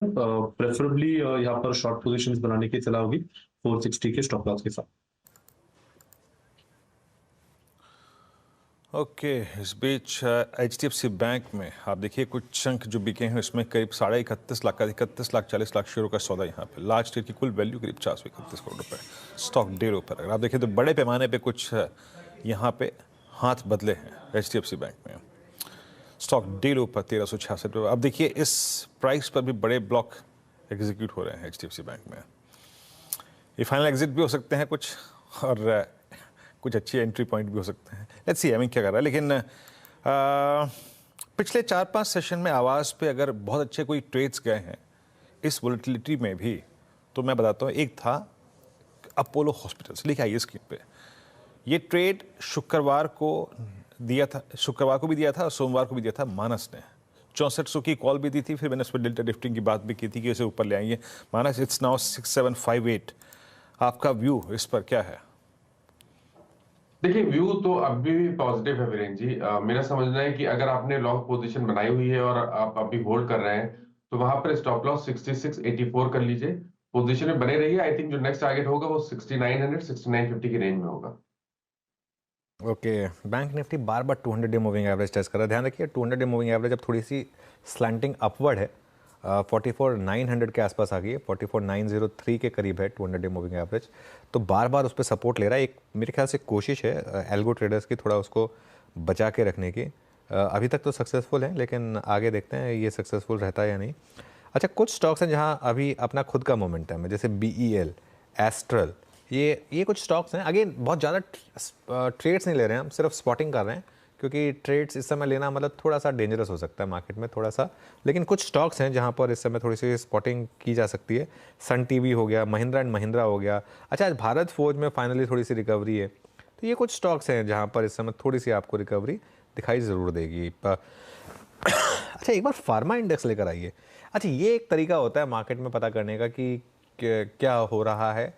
Preferably यहाँ पर short positions बनाने की सलाह होगी 460 के स्टॉप लॉस के साथ। ओके इस बीच एचडीएफसी बैंक में आप देखिए कुछ चंक जो बिके हैं इसमें करीब 31.5 लाख का 31 लाख 40 लाख शेयरों का सौदा यहाँ पे लास्ट ईयर की कुल वैल्यू करीब 431 करोड़ रुपए स्टॉक डे ऊपर। अगर आप देखें तो बड़े पैमाने पे कुछ यहाँ पे हाथ बदले हैं एचडीएफसी बैंक में। स्टॉक डे ऊपर 1366 रुपये। अब देखिए इस प्राइस पर भी बड़े ब्लॉक एग्जीक्यूट हो रहे हैं एचडीएफसी बैंक में। ये फाइनल एग्जिट भी हो सकते हैं कुछ और कुछ अच्छी एंट्री पॉइंट भी हो सकते हैं। लेट्स सी क्या कर रहा है। लेकिन पिछले 4-5 सेशन में आवाज़ पे अगर बहुत अच्छे कोई ट्रेड्स गए हैं इस वोलेटिलिटी में भी, तो मैं बताता हूँ एक था अपोलो हॉस्पिटल्स, लिखा है स्क्रीन पे। ये ट्रेड शुक्रवार को दिया था, शुक्रवार को भी दिया था और सोमवार को भी दिया था मानस ने। 6400 की कॉल भी दी थी, फिर मैंने उस पर डेल्टा लिफ्टिंग की बात भी की थी कि इसे ऊपर ले आएंगे मानस। It's now 6758। आपका व्यू इस पर क्या है? देखिए व्यू तो अभी भी पॉजिटिव है वीरेन जी। मेरा समझना है कि अगर आपने लॉन्ग पोजीशन बनाई हुई है और आप अभी होल्ड कर रहे हैं तो वहां पर स्टॉप लॉस 6684 कर लीजिए, पोजीशन में बने रहिए। आई थिंक जो नेक्स्ट टारगेट होगा वो 6900 6950 की रेंज में होगा। ओके बैंक निफ्टी बार बार 200 डे मूविंग एवरेज टेस्ट कर रहा है। ध्यान रखिए 200 डे मूविंग एवरेज अब थोड़ी सी स्लैंटिंग अपवर्ड है, 44,900 के आसपास आ गई है, 44,903 के करीब है 200 डे मूविंग एवरेज। तो बार बार उस पर सपोर्ट ले रहा है। एक मेरे ख्याल से कोशिश है एल्गो ट्रेडर्स की थोड़ा उसको बचा के रखने की। अभी तक तो सक्सेसफुल है लेकिन आगे देखते हैं ये सक्सेसफुल रहता है या नहीं। अच्छा कुछ स्टॉक्स हैं जहाँ अभी अपना खुद का मोमेंटम है, जैसे BEL, एस्ट्रल, ये कुछ स्टॉक्स हैं। अगेन बहुत ज़्यादा ट्रेड्स नहीं ले रहे हैं, हम सिर्फ स्पॉटिंग कर रहे हैं क्योंकि ट्रेड्स इस समय लेना मतलब थोड़ा सा डेंजरस हो सकता है मार्केट में थोड़ा सा। लेकिन कुछ स्टॉक्स हैं जहां पर इस समय थोड़ी सी स्पॉटिंग की जा सकती है। सन टीवी हो गया, महिंद्रा एंड महिंद्रा हो गया। अच्छा आज भारत फोर्ज में फाइनली थोड़ी सी रिकवरी है, तो ये कुछ स्टॉक्स हैं जहां पर इस समय थोड़ी सी आपको रिकवरी दिखाई ज़रूर देगी। अच्छा एक बार फार्मा इंडेक्स लेकर आइए। अच्छा ये एक तरीका होता है मार्केट में पता करने का कि क्या हो रहा है।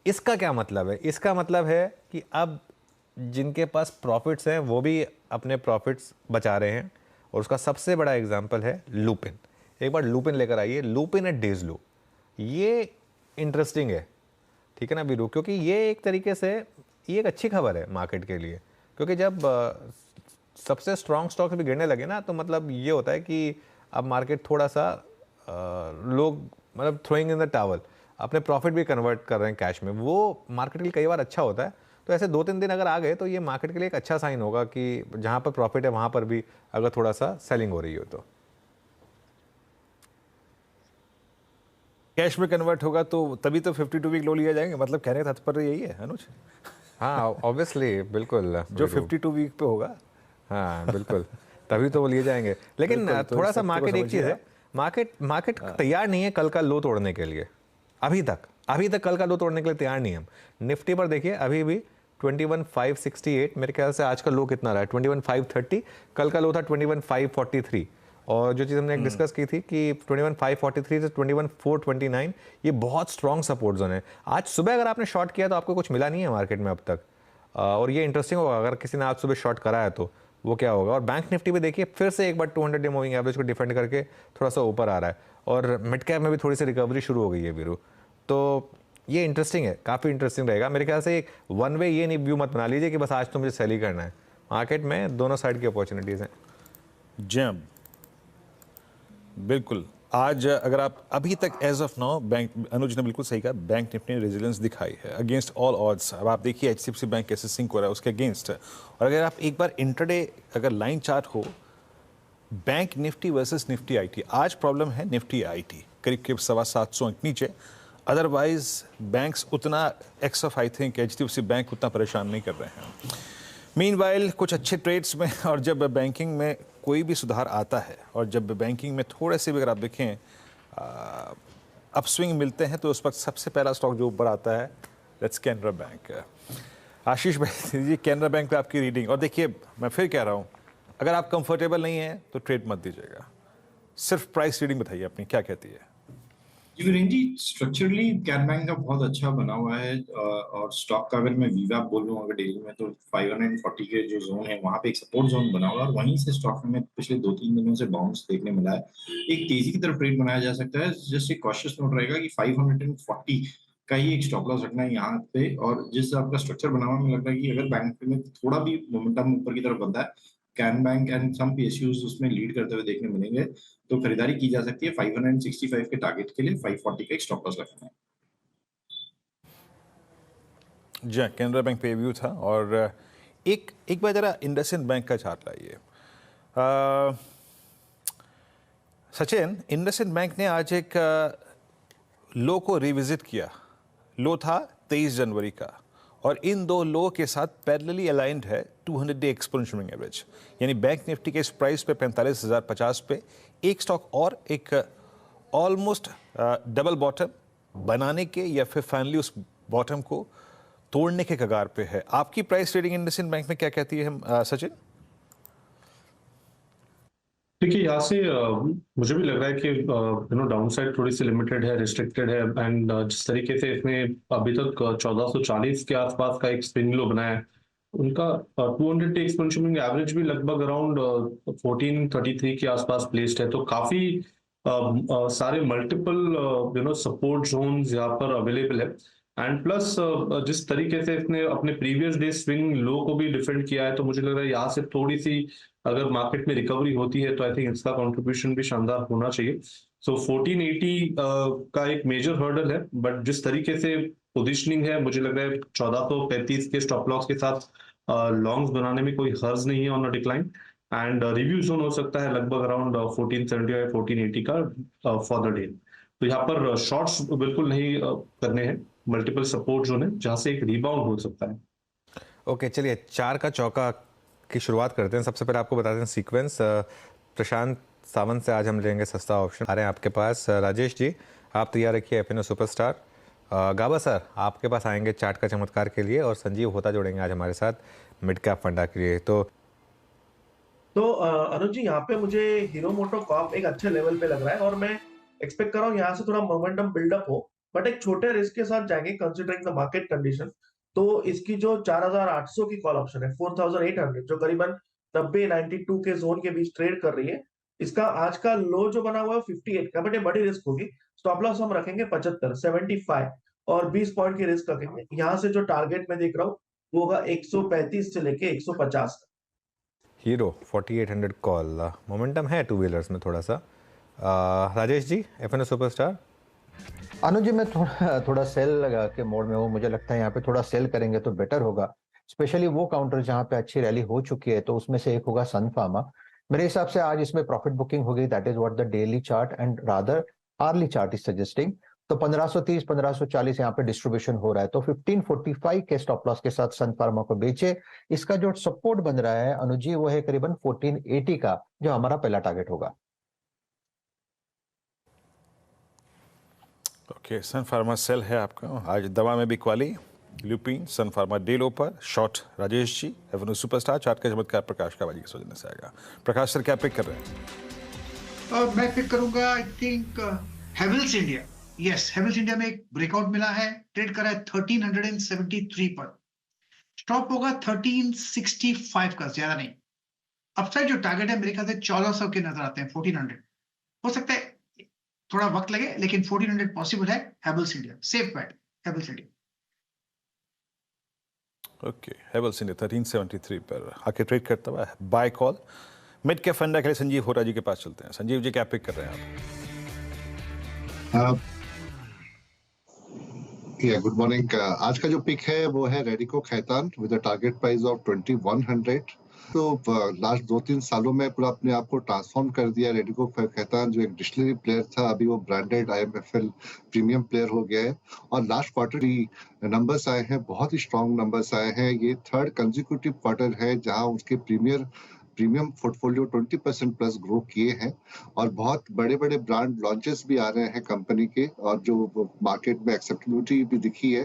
इसका क्या मतलब है? इसका मतलब है कि अब जिनके पास प्रॉफिट्स हैं वो भी अपने प्रॉफिट्स बचा रहे हैं, और उसका सबसे बड़ा एग्जांपल है लुपिन। एक बार लुपिन लेकर आइए, लुपिन एट डेज लो। ये इंटरेस्टिंग है, ठीक है ना वीरू, क्योंकि ये एक तरीके से ये एक अच्छी खबर है मार्केट के लिए। क्योंकि जब सबसे स्ट्रॉन्ग स्टॉक्स भी गिरने लगे ना तो मतलब ये होता है कि अब मार्केट थोड़ा सा लोग मतलब थ्रोइंग इन द टावल, अपने प्रॉफिट भी कन्वर्ट कर रहे हैं कैश में। वो मार्केट के लिए कई बार अच्छा होता है। तो ऐसे 2-3 दिन अगर आ गए तो ये मार्केट के लिए एक अच्छा साइन होगा कि जहां पर प्रॉफिट है वहां पर भी अगर थोड़ा सा सेलिंग हो रही हो तो कैश में कन्वर्ट होगा तो तभी तो 52 वीक लो लिया जाएंगे, मतलब कहने का तात्पर्य यही है अनुज। हाँ ऑब्वियसली बिल्कुल जो 52 वीक पे होगा, हाँ बिल्कुल तभी तो वो लिए जाएंगे। लेकिन तो थोड़ा सा सबको मार्केट एक चीज़ समझिए है, मार्केट तैयार नहीं है कल का लो तोड़ने के लिए। अभी तक कल का लो तोड़ने के लिए तैयार नहीं है हम। निफ्टी पर देखिए अभी भी 21,568, मेरे ख्याल से आज का लो कितना रहा है 21,530, कल का लो था 21,543। और जो चीज़ हमने डिस्कस की थी कि 21,543 से 21,429 ये बहुत स्ट्रॉन्ग सपोर्ट जोन है। आज सुबह अगर आपने शॉर्ट किया तो आपको कुछ मिला नहीं है मार्केट में अब तक, और ये इंटरेस्टिंग होगा अगर किसी ने आज सुबह शॉर्ट करा है तो वो क्या होगा। और बैंक निफ्टी पे देखिए फिर से एक बार 200 डे मूविंग एवरेज को डिफेंड करके थोड़ा सा ऊपर आ रहा है, और मिड कैप में भी थोड़ी सी रिकवरी शुरू हो गई है वीरू। तो ये इंटरेस्टिंग है, काफ़ी इंटरेस्टिंग रहेगा मेरे ख्याल से। एक वन वे ये नहीं व्यू मत बना लीजिए कि बस आज तो मुझे सेल ही करना है। मार्केट में दोनों साइड की अपॉर्चुनिटीज़ हैं। जैम बिल्कुल। आज अगर आप अभी तक एज ऑफ नाउ, बैंक अनुज ने बिल्कुल सही कहा, बैंक निफ्टी ने रेजिलेंस दिखाई है अगेंस्ट ऑल ऑड्स। अब आप देखिए एचडीएफसी बैंक कैसे सिंक हो रहा है उसके अगेंस्ट। और अगर आप एक बार इंटरडे अगर लाइन चार्ट हो bank Nifty versus Nifty IT, आज प्रॉब्लम है निफ्टी आईटी करीब करीब 750 अंक नीचे। अदरवाइज बैंक्स उतना x of I think HDFC bank उतना परेशान नहीं कर रहे हैं। मीनवाइल कुछ अच्छे ट्रेड्स में, और जब बैंकिंग में कोई भी सुधार आता है और जब बैंकिंग में थोड़े से भी अगर आप देखें अपस्विंग मिलते हैं तो उस वक्त सबसे पहला स्टॉक जो ऊपर आता है दैट्स कैनरा बैंक। आशीष भाई जी कैनरा बैंक पे आपकी रीडिंग, और देखिए मैं फिर कह रहा हूँ अगर आप कंफर्टेबल नहीं हैं तो ट्रेड मत दीजिएगा, सिर्फ प्राइस रीडिंग बताइए अपनी क्या कहती है। जी Virendra ji, structurally can bank का बहुत अच्छा बना हुआ है और स्टॉक का अगर मैं वीवा बोल लूँ अगर डेली में तो 540 के जो जोन है वहाँ पे एक सपोर्ट जोन बना हुआ है और वहीं से स्टॉक में पिछले 2-3 दिनों से बाउंस देखने मिला है। एक तेजी की तरफ ट्रेड बनाया जा सकता है, जस्ट एक कॉशियस नोट रहेगा कि 540 का ही एक स्टॉप लॉस रखना है यहाँ पे। और जिस आपका स्ट्रक्चर बना हुआ है, मुझे लग रहा है कि अगर बैंक में थोड़ा भी मोमेंटम ऊपर की तरफ बनता है, can bank and some PSUs उसमें लीड करते हुए देखने मिलेंगे, तो खरीदारी की जा सकती है। 565 के टारगेट के लिए 540 का एक स्टॉप लॉस रखना है। जी हाँ, कैनरा बैंक पे व्यू था। और एक बार जरा इंडसइंड बैंक का चार्ट लाइए। सचिन, इंडसइंड बैंक ने आज एक लो को रिविजिट किया। लो था 23 जनवरी का और इन दो लो के साथ पैरेलली अलाइंड है 200 डे एक्सपोनेंशियल मूविंग एवरेज, यानी बैंक निफ्टी के इस प्राइस पे 45,050 पे एक स्टॉक और एक ऑलमोस्ट डबल बॉटम बनाने के या फिर फाइनली उस बॉटम को तोड़ने के कगार पे है। आपकी प्राइस ट्रेडिंग इंडसइंड बैंक में क्या कहती है सचिन? देखिए यहाँ से मुझे भी लग रहा है कि डाउन साइड थोड़ी सी लिमिटेड है, रिस्ट्रिक्टेड है एंड जिस तरीके से इसने अभी तक 1440 के आसपास का एक स्विंग लो बनाया है, उनका 200 डे एक्सपोनेंशियल मूविंग एवरेज भी लगभग अराउंड 1433 के आसपास प्लेस्ड है। तो काफी सारे मल्टीपल सपोर्ट जोन्स यहाँ पर अवेलेबल है एंड प्लस जिस तरीके से इसने अपने प्रीवियस डे स्विंग लो को भी डिफेंड किया है, तो मुझे लग रहा है यहाँ से थोड़ी सी अगर मार्केट में रिकवरी होती है तो आई थिंक इसका कंट्रीब्यूशन भी शानदार होना चाहिए। सो 1480 का एक मेजर हर्डल है, बट जिस तरीके से पोजीशनिंग है मुझे लग रहा है 1435 के स्टॉप लॉस के साथ लॉन्ग्स बनाने में कोई हर्ज नहीं है on a decline and review zone हो सकता है लगभग अराउंड 1470 या 1480 का फॉर द डे। तो यहाँ पर शॉर्ट्स बिल्कुल नहीं करने हैं, मल्टीपल सपोर्ट जोन है जहां से एक रिबाउंड हो सकता है। ओके, चलिए 4 का चौका की शुरुआत करते हैं। सबसे पहले आपको बताते हैं सीक्वेंस। प्रशांत सावंत से आज हम लेंगे सस्ता ऑप्शन आ रहे हैं आपके पास। राजेश जी, आप तैयार रखिए एफएनओ सुपरस्टार। गाबा सर आपके पास आएंगे चार्ट का चमत्कार के लिए और संजीव होता जोड़ेंगे आज हमारे साथ मिड कैप फंडा के लिए। तो अनुज जी, यहाँ पे मुझे हीरो मोटो कॉर्प एक अच्छे लेवल पे लग रहा है और मैं एक्सपेक्ट कर रहा हूँ यहाँ से थोड़ा मोमेंटम बिल्डअप हो, बट एक छोटे रिस्क के साथ जाएंगे कंसिडरिंग द मार्केट कंडीशन। तो इसकी जो 4800 की कॉल ऑप्शन है 4800 जो करीबन 90-92 के जोन के बीच ट्रेड कर रही है, इसका आज का लो जो बना हुआ है 58 का, बट ये बड़ी रिस्क होगी। स्टॉप लॉस हम रखेंगे 75 और 20 पॉइंट की रिस्क रखेंगे। यहाँ से जो टारगेट मैं देख रहा हूँ वो होगा 135 से लेके 150 हीरो 4800 कॉल। मोमेंटम है टू व्हीलर्स में थोड़ा सा। Rajesh ji F&O superstar. अनुज जी, मैं थोड़ा सेल लगा के मोड में हूँ। मुझे लगता है यहाँ पे थोड़ा सेल करेंगे तो बेटर होगा, स्पेशली वो काउंटर जहाँ पे अच्छी रैली हो चुकी है। तो उसमें से एक होगा सन फार्मा। मेरे हिसाब से आज इसमें प्रॉफिट बुकिंग होगी, that is what the daily chart and rather early chart is suggesting. तो 1530 1540 यहाँ पे डिस्ट्रीब्यूशन हो रहा है, तो 1545 के स्टॉप लॉस के साथ सन फार्मा को बेचे। इसका जो सपोर्ट बन रहा है अनुज जी वो है करीबन 1480 का, जो हमारा पहला टारगेट होगा। ओके, सन फार्मा सेल है आपका। आज दवा में भी क्वाली ल्यूपिन सन फार्मा डे लो पर short. Rajesh ji F&O superstar chart का चमत्कार प्रकाश कावाजी की सोचने से आएगा। प्रकाश सर क्या पिक कर रहे हैं? मैं पिक करूंगा I think Havells India. Yes, Havells India में एक ब्रेकआउट मिला है, ट्रेड करा है 1373 पर, स्टॉप होगा 1365 का, ज्यादा नहीं। अपसाइड जो टारगेट है मेरे ख्याल से 1400 के नजर आते हैं, 1400 हो सकता है, थोड़ा वक्त लगे लेकिन 1400 पॉसिबल है। Havells India safe bat, Havells India. Okay, Havells India 1373 पर आके ट्रेड करता हुआ बाय कॉल। मिड कैप फंडा के लिए संजीव होरा जी के पास चलते हैं। संजीव जी क्या पिक कर रहे हैं आप? Good morning. आज का जो पिक है वो है Radico Khaitan with a target price of 2100। तो लास्ट 2-3 सालों में पूरा अपने आप को ट्रांसफॉर्म कर दिया रेडिको खैतान, जो एक डिस्टिलरी प्लेयर था अभी वो ब्रांडेड IMFL प्रीमियम प्लेयर हो गया है। और लास्ट क्वार्टर नंबर्स आए हैं, बहुत ही स्ट्रॉन्ग नंबर्स आए हैं। ये थर्ड कंसेक्यूटिव क्वार्टर है जहां उसके प्रीमियम पोर्टफोलियो 20% प्लस ग्रो किए हैं और बहुत बड़े बड़े ब्रांड लॉन्चेस भी आ रहे हैं कंपनी के और जो मार्केट में एक्सेप्टेबिलिटी भी दिखी है।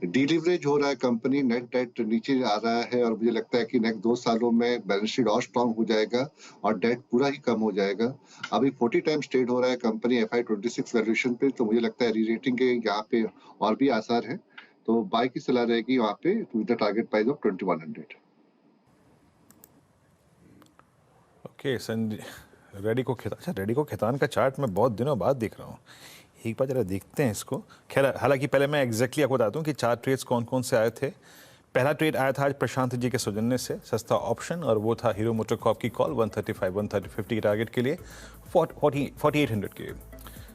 डिलीवरेज हो रहा है कंपनी, नेट डेट नीचे आ रहा है और मुझे लगता है कि नेक्स्ट 2 सालों में बैलेंस शीट और स्ट्रांग हो जाएगा और डेट पूरा ही कम हो जाएगा। अभी 40 टाइम्स ट्रेड हो रहा है कंपनी FY26 वैल्यूएशन पे, तो मुझे लगता है री-रेटिंग के यहाँ पे और भी आसार है, तो बाय की सलाह रहेगी वहाँ पे with the target price of 2100। Okay Sanjay, Radico Khaitan, अच्छा रेडिको खैतान का चार्ट मैं बहुत दिनों बाद देख रहा हूँ, एक बार जरा देखते हैं इसको। खैर हालांकि पहले मैं एग्जैक्टली आपको बताता हूँ कि 4 ट्रेड्स कौन कौन से आए थे। पहला ट्रेड आया था आज प्रशांत जी के सौजन्य से, सस्ता ऑप्शन, और वो था हीरो मोटोकॉर्प की कॉल 135-130-50 के टारगेट के लिए 4800 के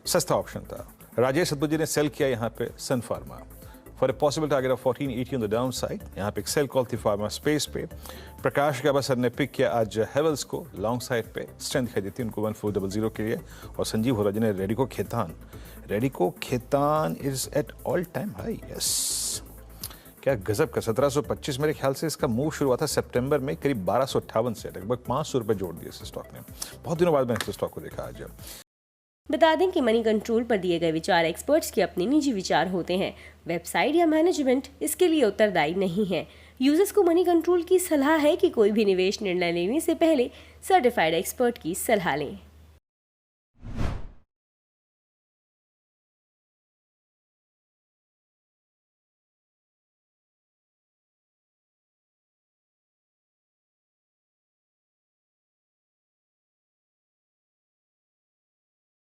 सस्ता ऑप्शन था। राजेश सतपुर जी ने सेल किया यहाँ पे Sun Pharma for a possible target of 1480 on the downside. यहाँ पे एक सेल कॉल थी फार्मा स्पेस पे। प्रकाश गाबा सर ने पिक किया आज हेवल्स को लॉन्ग साइड पे, स्ट्रेंथ दिखाई देती उनको 1400 के लिए। और संजीव होरा जी ने Radico Khaitan is at all time high. Yes, क्या गजब का 1725 मेरे ख्याल से इसका मूव शुरू हुआ था सितंबर में, करीब 1258 से लगभग 500 रुपये जोड़ दिए इस स्टॉक ने। बहुत दिनों बाद मैंने इस स्टॉक को देखा आज। बता दें कि मनी कंट्रोल पर दिए गए विचार एक्सपर्ट्स के अपने निजी विचार होते हैं। वेबसाइट या मैनेजमेंट इसके लिए उत्तरदायी नहीं है। यूजर्स को मनी कंट्रोल की सलाह है कि कोई भी निवेश निर्णय लेने से पहले सर्टिफाइड एक्सपर्ट की सलाह लें।